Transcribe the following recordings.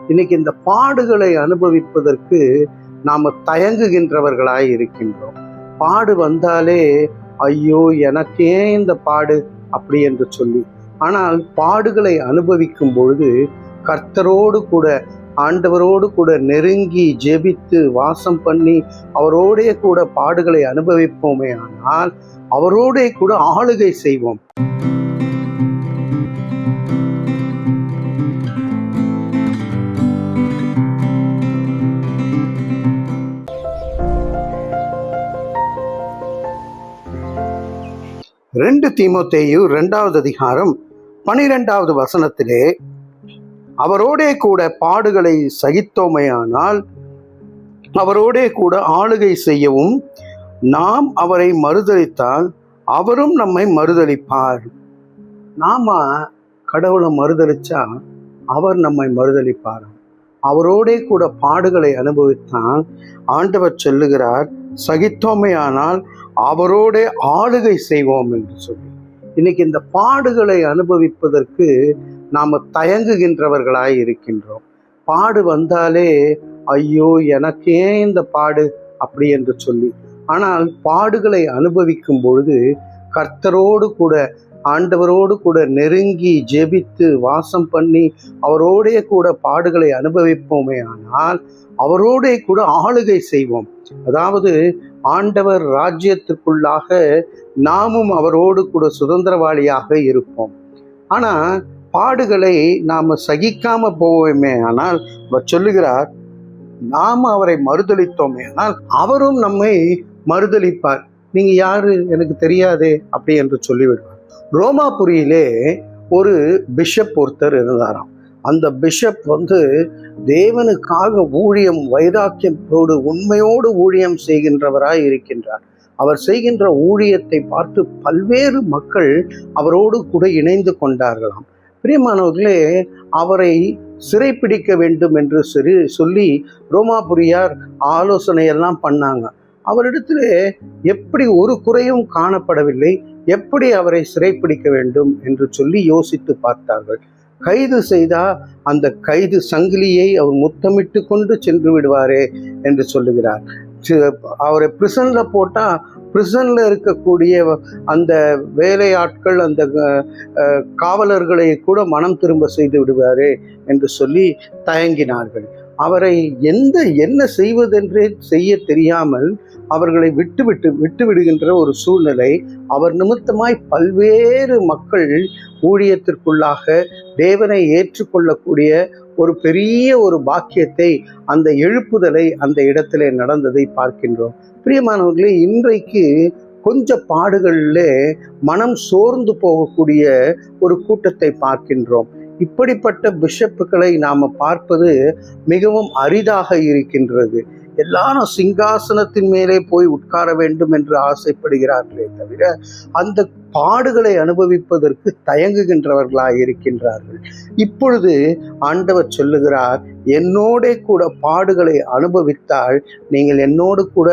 இன்னைக்கு இந்த பாடுகளை அனுபவிப்பதற்கு நாம தயங்குகின்றவர்களாய் இருக்கின்றோம். பாடு வந்தாலே ஐயோ எனக்கே இந்த பாடு அப்படி என்று சொல்லி, ஆனால் பாடுகளை அனுபவிக்கும் பொழுது கர்த்தரோடு கூட, ஆண்டவரோடு கூட நெருங்கி ஜெபித்து வாசம் பண்ணி அவரோடே கூட பாடுகளை அனுபவிப்போமே ஆனால் அவரோடே கூட ஆளுகை செய்வோம். ரெண்டு தீமோத்தேயு 2வது அதிகாரம் 12வது வசனத்திலே, அவரோடே கூட பாடுகளை சகித்தோமையானால் அவரோடே கூட ஆளுகை செய்யவும் நாம் அவரை மறுதலித்தால் அவரும் நம்மை மறுதலிப்பார். நாம கடவுளை மறுதலிச்சா அவர் நம்மை மறுதலிப்பார். அவரோடே கூட பாடுகளை அனுபவித்தான் ஆண்டவர் சொல்லுகிறார், சகித்தோமையானால் அவரோடே ஆளுகை செய்வோம் என்று சொல்லி. இன்னைக்கு இந்த பாடுகளை அனுபவிப்பதற்கு நாம தயங்குகின்றவர்களாய் இருக்கின்றோம். பாடு வந்தாலே ஐயோ எனக்கே இந்த பாடு அப்படி என்று சொல்லி, ஆனால் பாடுகளை அனுபவிக்கும் பொழுது கர்த்தரோடு கூட, ஆண்டவரோடு கூட நெருங்கி ஜெபித்து வாசம் பண்ணி அவரோடே கூட பாடுகளை அனுபவிப்போமே ஆனால் அவரோடே கூட ஆளுகை செய்வோம். அதாவது ஆண்டவர் ராஜ்யத்துக்குள்ளாக நாமும் அவரோடு கூட சுதந்திரவாளியாக இருப்போம். ஆனா பாடுகளை நாம சகிக்காம போவோமே ஆனால் அவர் சொல்லுகிறார், நாம அவரை மறுதலித்தோமே ஆனால் அவரும் நம்மை மறுதலிப்பார். நீங்க யாரு எனக்கு தெரியாதே அப்படி என்று சொல்லிவிடுவார். ரோமாபுரியிலே ஒரு பிஷப் ஒருத்தர் இருந்தாராம். அந்த பிஷப் தேவனுக்காக ஊழியம் வைராக்கியத்தோடு உண்மையோடு ஊழியம் செய்கின்றவராய் இருக்கின்றார். அவர் செய்கின்ற ஊழியத்தை பார்த்து பல்வேறு மக்கள் அவரோடு கூட இணைந்து கொண்டார்களாம். பிரியமானவர்களே, அவரை சிறைப்பிடிக்க வேண்டும் என்று சொல்லி ரோமாபுரியார் ஆலோசனையெல்லாம் பண்ணாங்க. அவரிடத்துல எப்படி ஒரு குறையும் காணப்படவில்லை. எப்படி அவரை சிறைப்பிடிக்க வேண்டும் என்று சொல்லி யோசித்து பார்த்தார்கள். கைது செய்தா அந்த கைது சங்கிலியை அவர் முத்தமிட்டு கொண்டு சென்று விடுவாரே என்று சொல்லுகிறார். அவரை பிரிசன்ல போட்டா பிரிசன்ல இருக்கக்கூடிய அந்த வேலையாட்கள், அந்த காவலர்களை கூட மனம் திரும்ப செய்து விடுவாரே என்று சொல்லி தயங்கினார்கள். அவரை என்ன செய்வதென்றே செய்ய தெரியாமல் அவர்களை விட்டு விடுகின்ற ஒரு சூழ்நிலை. அவர் நிமித்தமாய் பல்வேறு மக்கள் ஊழியத்திற்குள்ளாக தேவனை ஏற்றுக்கொள்ளக்கூடிய ஒரு பெரிய ஒரு பாக்கியத்தை, அந்த எழுப்புதலை அந்த இடத்திலே நடந்ததை பார்க்கின்றோம். பிரியமானவர்களே, இன்றைக்கு கொஞ்ச பாடுகளிலே மனம் சோர்ந்து போகக்கூடிய ஒரு கூட்டத்தை பார்க்கின்றோம். இப்படிப்பட்ட பிஷப்புகளை நாம பார்ப்பது மிகவும் அரிதாக இருக்கின்றது. எல்லாரும் சிங்காசனத்தின் மேலே போய் உட்கார வேண்டும் என்று ஆசைப்படுகிறார்களே தவிர அந்த பாடுகளை அனுபவிப்பதற்கு தயங்குகின்றவர்களாய் இருக்கின்றார்கள். இப்பொழுது ஆண்டவர் சொல்லுகிறார், என்னோட கூட பாடுகளை அனுபவித்தால் நீங்கள் என்னோடு கூட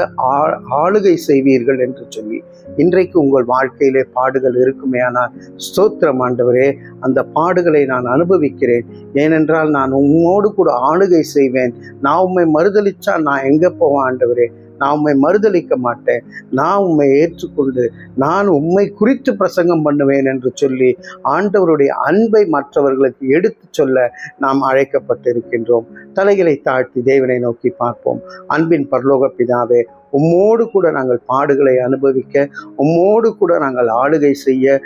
ஆளுகை செய்வீர்கள் என்று சொல்லி. இன்றைக்கு உங்கள் வாழ்க்கையிலே பாடுகள் இருக்குமே ஆனால் ஸ்தோத்திரம் ஆண்டவரே, அந்த பாடுகளை நான் அனுபவிக்கிறேன். ஏனென்றால் நான் உம்மோடு கூட ஆளுகை செய்வேன். நான் உம்மை மறுதலிச்சா நான் எங்கே போவேன் ஆண்டவரே? நான் உம்மை மறுதலிக்க மாட்டேன். நான் உம்மை ஏற்றுக்கொண்டு நான் உம்மை குறித்து பிரசங்கம் பண்ணுவேன் என்று சொல்லி ஆண்டவருடைய அன்பை மற்றவர்களுக்கு எடுத்து சொல்ல நாம் அழைக்கப்பட்டிருக்கின்றோம். தலைகளை தாழ்த்தி தேவனை நோக்கி பார்ப்போம். அன்பின் பரலோக பிதாவே, உம்மோடு கூட நாங்கள் பாடுகளை அனுபவிக்க, உம்மோடு கூட நாங்கள் ஆளுகை செய்ய,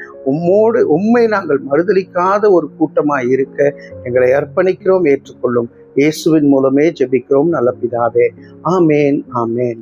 உம்மை நாங்கள் மறுதலிக்காத ஒரு கூட்டமாய் இருக்க எங்களை அர்ப்பணிக்கிறோம். ஏற்றுக்கொள்ளும். இயேசுவின் மூலமே ஜெபிக்கிறோம் நல்ல பிதாவே. ஆமேன், ஆமேன்.